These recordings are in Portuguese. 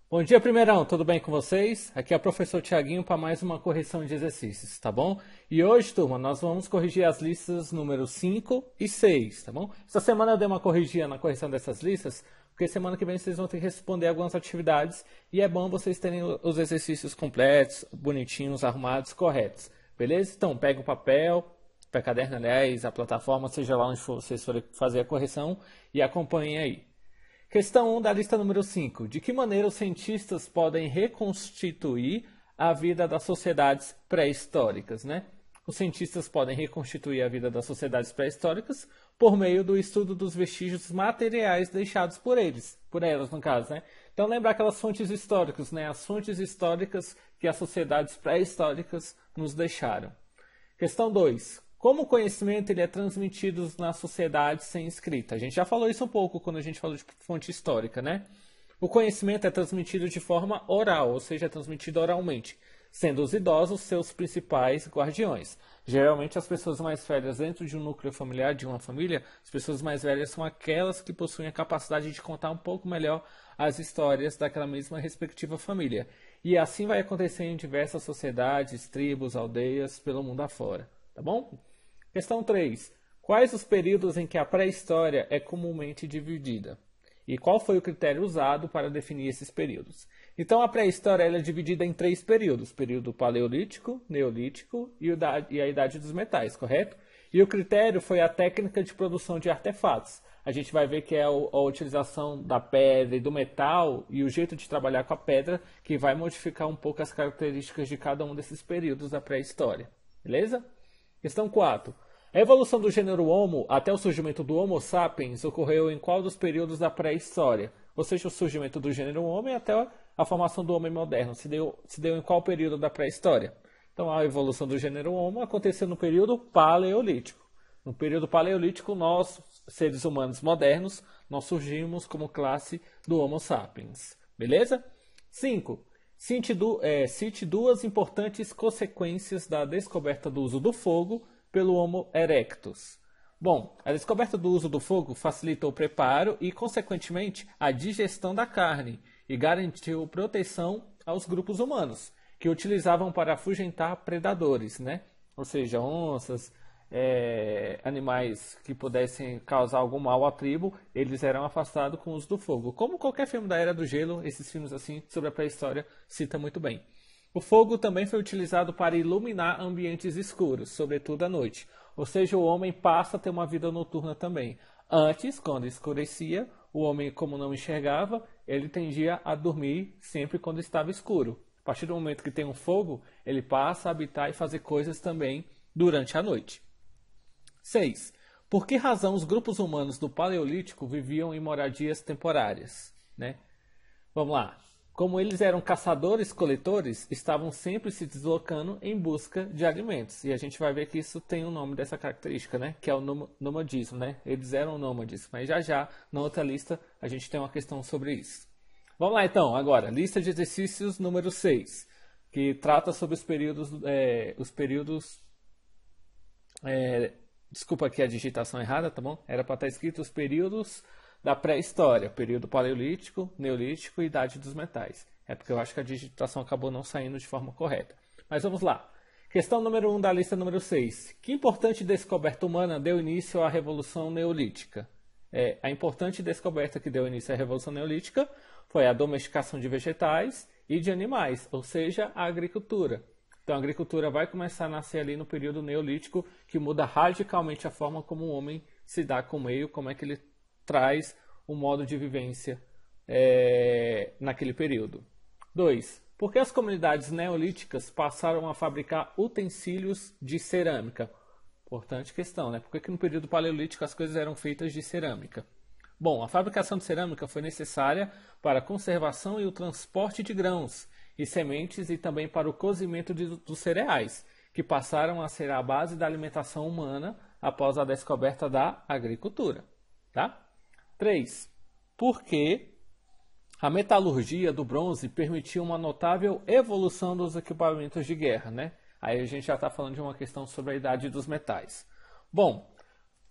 Bom dia, primeirão, tudo bem com vocês? Aqui é o professor Tiaguinho para mais uma correção de exercícios, tá bom? E hoje, turma, nós vamos corrigir as listas número 5 e 6, tá bom? Essa semana eu dei uma corrigida na correção dessas listas, porque semana que vem vocês vão ter que responder algumas atividades e é bom vocês terem os exercícios completos, bonitinhos, arrumados, corretos, beleza? Então, pega o papel, pega o caderno, aliás, a plataforma, seja lá onde vocês forem fazer a correção e acompanhem aí. Questão 1 da lista número 5. De que maneira os cientistas podem reconstituir a vida das sociedades pré-históricas, né? Os cientistas podem reconstituir a vida das sociedades pré-históricas por meio do estudo dos vestígios materiais deixados por elas no caso, né? Então lembrar aquelas fontes históricas, né? As fontes históricas que as sociedades pré-históricas nos deixaram. Questão 2. Como o conhecimento ele é transmitido na sociedade sem escrita? A gente já falou isso um pouco quando a gente falou de fonte histórica, né? O conhecimento é transmitido de forma oral, ou seja, é transmitido oralmente, sendo os idosos seus principais guardiões. Geralmente as pessoas mais velhas dentro de um núcleo familiar, de uma família, as pessoas mais velhas são aquelas que possuem a capacidade de contar um pouco melhor as histórias daquela mesma respectiva família. E assim vai acontecer em diversas sociedades, tribos, aldeias, pelo mundo afora. Tá bom? Questão 3. Quais os períodos em que a pré-história é comumente dividida? E qual foi o critério usado para definir esses períodos? Então, a pré-história é dividida em 3 períodos. Período paleolítico, neolítico e a idade dos metais, correto? E o critério foi a técnica de produção de artefatos. A gente vai ver que é a utilização da pedra e do metal e o jeito de trabalhar com a pedra que vai modificar um pouco as características de cada um desses períodos da pré-história. Beleza? Questão 4. A evolução do gênero Homo até o surgimento do Homo sapiens ocorreu em qual dos períodos da pré-história? Ou seja, o surgimento do gênero Homem até a formação do homem moderno. Se deu em qual período da pré-história? Então, a evolução do gênero Homo aconteceu no período paleolítico. No período paleolítico, nós, seres humanos modernos, nós surgimos como classe do Homo sapiens. Beleza? 5. Cite duas importantes consequências da descoberta do uso do fogo pelo Homo erectus. Bom, a descoberta do uso do fogo facilitou o preparo e, consequentemente, a digestão da carne e garantiu proteção aos grupos humanos, que utilizavam para afugentar predadores, né? Ou seja, onças, animais que pudessem causar algum mal à tribo, eles eram afastados com o uso do fogo. Como qualquer filme da Era do Gelo, esses filmes assim sobre a pré-história citam muito bem. O fogo também foi utilizado para iluminar ambientes escuros, sobretudo à noite. Ou seja, o homem passa a ter uma vida noturna também. Antes, quando escurecia, o homem, como não enxergava, ele tendia a dormir sempre quando estava escuro. A partir do momento que tem um fogo, ele passa a habitar e fazer coisas também durante a noite. 6. Por que razão os grupos humanos do Paleolítico viviam em moradias temporárias? Né? Vamos lá. Como eles eram caçadores-coletores, estavam sempre se deslocando em busca de alimentos. E a gente vai ver que isso tem um nome dessa característica, né? Que é o nomadismo. Né? Eles eram nômades. Mas já, na outra lista, a gente tem uma questão sobre isso. Vamos lá então, agora. Lista de exercícios número 6. Que trata sobre os períodos... Desculpa aqui a digitação errada, tá bom? Era para estar escrito os períodos da pré-história, período paleolítico, neolítico e idade dos metais. É porque eu acho que a digitação acabou não saindo de forma correta. Mas vamos lá. Questão número 1 da lista número 6. Que importante descoberta humana deu início à Revolução Neolítica? A importante descoberta que deu início à Revolução Neolítica foi a domesticação de vegetais e de animais, ou seja, a agricultura. Então a agricultura vai começar a nascer ali no período neolítico, que muda radicalmente a forma como o homem se dá com o meio, como é que ele traz um modo de vivência naquele período. 2. Por que as comunidades neolíticas passaram a fabricar utensílios de cerâmica? Importante questão, né? Por que no período paleolítico as coisas eram feitas de cerâmica? Bom, a fabricação de cerâmica foi necessária para a conservação e o transporte de grãos e sementes e também para o cozimento dos cereais, que passaram a ser a base da alimentação humana após a descoberta da agricultura. Tá? 3. Por que a metalurgia do bronze permitiu uma notável evolução dos equipamentos de guerra? Né? Aí a gente já está falando de uma questão sobre a idade dos metais. Bom,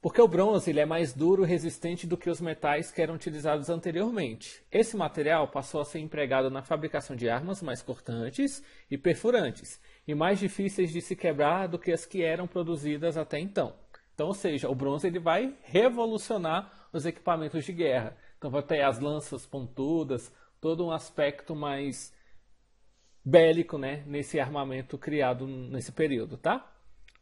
Porque o bronze ele é mais duro e resistente do que os metais que eram utilizados anteriormente. Esse material passou a ser empregado na fabricação de armas mais cortantes e perfurantes, e mais difíceis de se quebrar do que as que eram produzidas até então. Então, ou seja, o bronze ele vai revolucionar os equipamentos de guerra. Então vai ter as lanças pontudas, todo um aspecto mais bélico, né, nesse armamento criado nesse período, tá?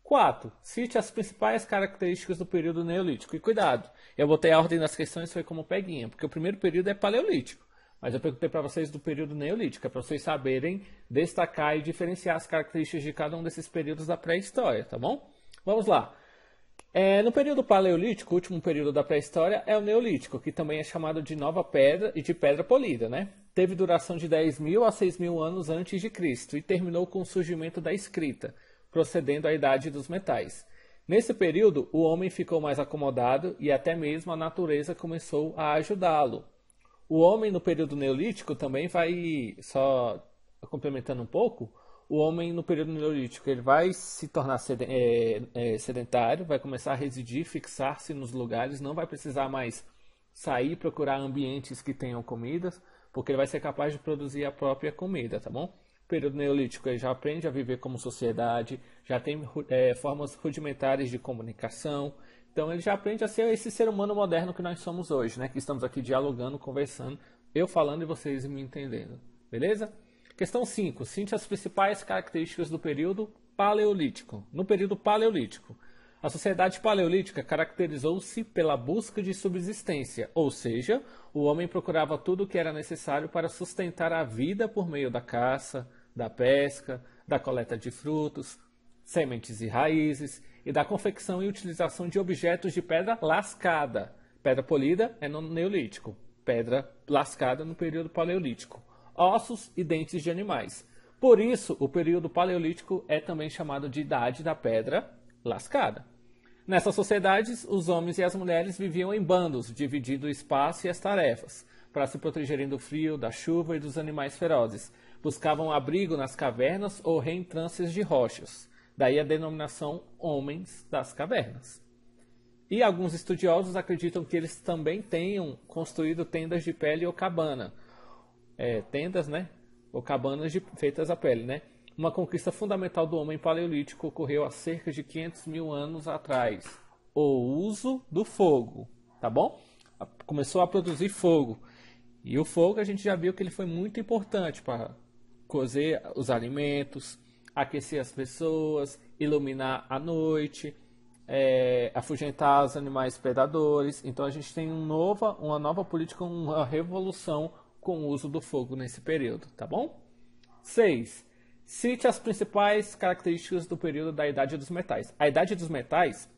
4. Cite as principais características do período neolítico. E cuidado, eu botei a ordem das questões foi como peguinha, porque o primeiro período é paleolítico. Mas eu perguntei para vocês do período neolítico, é para vocês saberem destacar e diferenciar as características de cada um desses períodos da pré-história, tá bom? Vamos lá. No período paleolítico, o último período da pré-história é o neolítico, que também é chamado de nova pedra e de pedra polida, né? Teve duração de 10.000 a 6.000 anos antes de Cristo e terminou com o surgimento da escrita, procedendo à idade dos metais. Nesse período, o homem ficou mais acomodado e até mesmo a natureza começou a ajudá-lo. O homem no período neolítico também vai, só complementando um pouco, o homem no período neolítico ele vai se tornar sedentário, vai começar a residir, fixar-se nos lugares, não vai precisar mais sair procurar ambientes que tenham comidas, porque ele vai ser capaz de produzir a própria comida, tá bom? O período neolítico ele já aprende a viver como sociedade, já tem formas rudimentares de comunicação, então ele já aprende a ser esse ser humano moderno que nós somos hoje, né? Que estamos aqui dialogando, conversando, eu falando e vocês me entendendo, beleza? Questão 5. Cite as principais características do período paleolítico. No período paleolítico, a sociedade paleolítica caracterizou-se pela busca de subsistência, ou seja, o homem procurava tudo o que era necessário para sustentar a vida por meio da caça, da pesca, da coleta de frutos, sementes e raízes, e da confecção e utilização de objetos de pedra lascada. Pedra polida é no neolítico, pedra lascada no período paleolítico. Ossos e dentes de animais. Por isso, o período paleolítico é também chamado de Idade da Pedra Lascada. Nessas sociedades, os homens e as mulheres viviam em bandos, dividindo o espaço e as tarefas, para se protegerem do frio, da chuva e dos animais ferozes. Buscavam abrigo nas cavernas ou reentrâncias de rochas. Daí a denominação Homens das Cavernas. E alguns estudiosos acreditam que eles também tenham construído tendas de pele ou cabana. Tendas, né? Ou cabanas feitas à pele, né? Uma conquista fundamental do homem paleolítico ocorreu há cerca de 500.000 anos atrás. O uso do fogo, tá bom? Começou a produzir fogo. E o fogo a gente já viu que ele foi muito importante para cozer os alimentos, aquecer as pessoas, iluminar a noite, afugentar os animais predadores. Então a gente tem uma nova política, uma revolução com o uso do fogo nesse período, tá bom? 6. Cite as principais características do período da Idade dos Metais. A Idade dos Metais,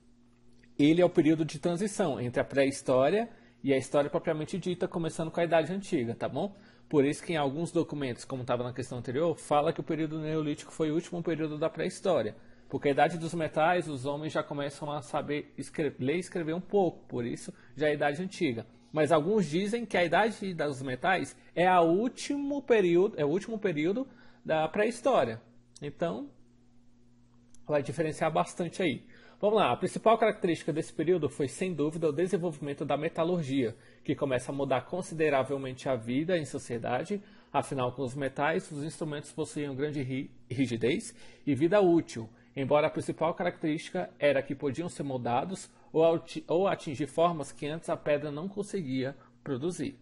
ele é o período de transição entre a pré-história e a história propriamente dita, começando com a Idade Antiga, tá bom? Por isso que em alguns documentos, como estava na questão anterior, fala que o período neolítico foi o último período da pré-história. Porque a Idade dos Metais, os homens já começam a saber ler e escrever um pouco, por isso já é a Idade Antiga. Mas alguns dizem que a Idade dos Metais é o último período da pré-história. Então, vai diferenciar bastante aí. Vamos lá, a principal característica desse período foi, sem dúvida, o desenvolvimento da metalurgia, que começa a mudar consideravelmente a vida em sociedade. Afinal, com os metais, os instrumentos possuíam grande rigidez e vida útil, embora a principal característica era que podiam ser moldados ou atingir formas que antes a pedra não conseguia produzir.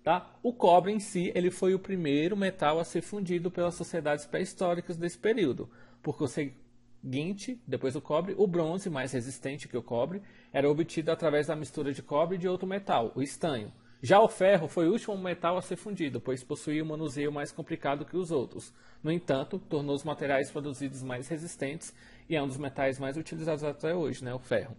Tá? O cobre em si ele foi o primeiro metal a ser fundido pelas sociedades pré-históricas desse período. Por conseguinte, depois do cobre, o bronze, mais resistente que o cobre, era obtido através da mistura de cobre e de outro metal, o estanho. Já o ferro foi o último metal a ser fundido, pois possuía um manuseio mais complicado que os outros. No entanto, tornou os materiais produzidos mais resistentes e é um dos metais mais utilizados até hoje, né, o ferro.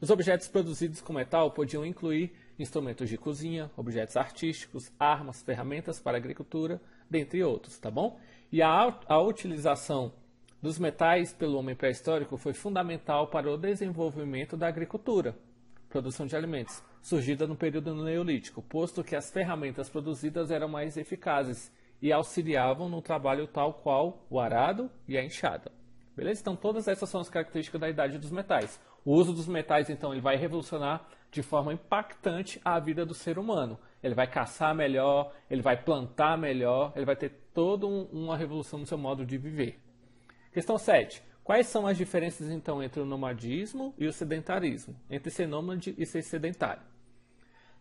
Os objetos produzidos com metal podiam incluir instrumentos de cozinha, objetos artísticos, armas, ferramentas para agricultura, dentre outros, tá bom? E a utilização dos metais pelo homem pré-histórico foi fundamental para o desenvolvimento da agricultura, produção de alimentos, surgida no período neolítico, posto que as ferramentas produzidas eram mais eficazes e auxiliavam no trabalho tal qual o arado e a enxada. Beleza? Então todas essas são as características da Idade dos Metais. O O uso dos metais, então, ele vai revolucionar de forma impactante a vida do ser humano. Ele vai caçar melhor, ele vai plantar melhor, ele vai ter toda uma revolução no seu modo de viver. Questão 7. Quais são as diferenças, então, entre o nomadismo e o sedentarismo? Entre ser nômade e ser sedentário.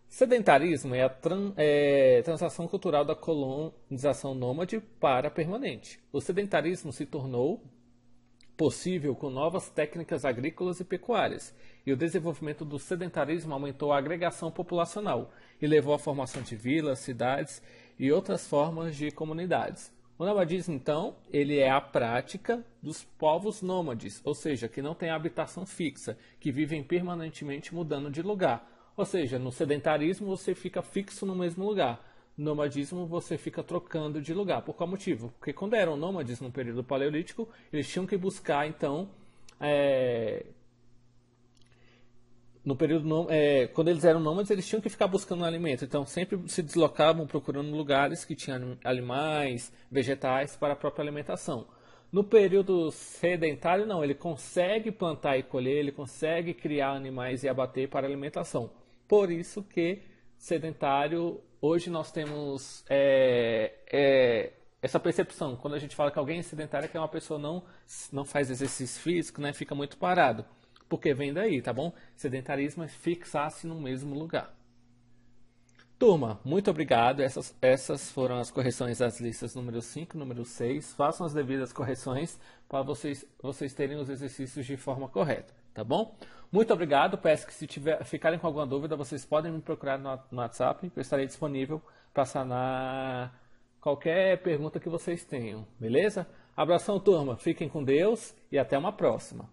Sedentarismo é a transação cultural da colonização nômade para permanente. O sedentarismo se tornou possível com novas técnicas agrícolas e pecuárias, e o desenvolvimento do sedentarismo aumentou a agregação populacional e levou à formação de vilas, cidades e outras formas de comunidades. O nomadismo, então, ele é a prática dos povos nômades, ou seja, que não têm habitação fixa, que vivem permanentemente mudando de lugar. Ou seja, no sedentarismo você fica fixo no mesmo lugar. No nomadismo você fica trocando de lugar. Por qual motivo? Porque quando eram nômades no período paleolítico, eles tinham que buscar, então, quando eles eram nômades, eles tinham que ficar buscando alimento. Então, sempre se deslocavam procurando lugares que tinham animais, vegetais para a própria alimentação. No período sedentário, não. Ele consegue plantar e colher, ele consegue criar animais e abater para alimentação. Por isso que sedentário, hoje nós temos essa percepção. Quando a gente fala que alguém é sedentário, é que uma pessoa não faz exercício físico, né, fica muito parado. Porque vem daí, tá bom? Sedentarismo é fixar-se no mesmo lugar. Turma, muito obrigado. Essas foram as correções das listas número 5 e número 6. Façam as devidas correções para vocês terem os exercícios de forma correta, tá bom? Muito obrigado. Peço que se ficarem com alguma dúvida, vocês podem me procurar no WhatsApp, que eu estarei disponível para sanar qualquer pergunta que vocês tenham, beleza? Abração, turma. Fiquem com Deus e até uma próxima.